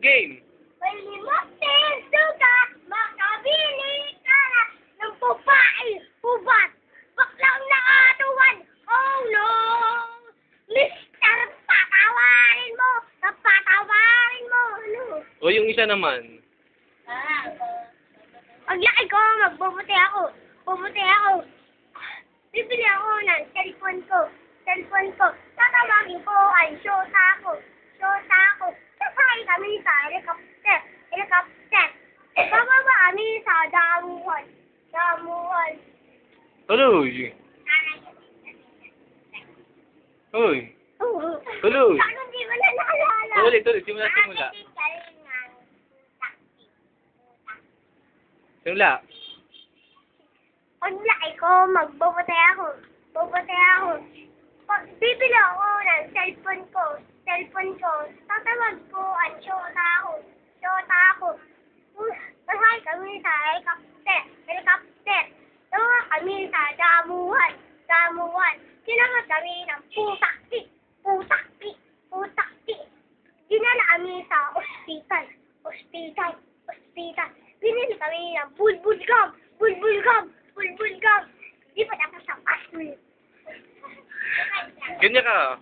game. May limang suga, makabili ka na ng pupain, hubat, baklang nakatuwan. Oh no! Mister, patawarin mo! Patawarin mo! Ano? O yung isa naman. Paglaki ko, magbubuti ako. Bubuti ako. Bibili ako ng cellphone ko. Cellphone ko. Tatawagin ko ay Shota ko. Shota ko. Sasakay kami sa helicopter. Helicopter. Bababa kami sa damuhan. Damuhan. Tuloy. Uy. Tuloy. Saan hindi mo na naalala? Tuloy. Simula. Simula. Paglaki ko, magbubuti ako. Bubuti ako. Bibili ako ng cellphone ko. Cellphone ko. Tatawag ko ang Shota ako. Shota ako. Masakay kami sa helicopter. Helicopter. Tawa kami sa damuhan. Damuhan. Kinagat kami ng putakti. Putakti. Putakti. Dinala kami sa ospital. Ospital. Ospital. Binili kami ng bulbul gum. Bulbul gum. Bulbul gum. Di pa tapos ang password. Ganyan ka.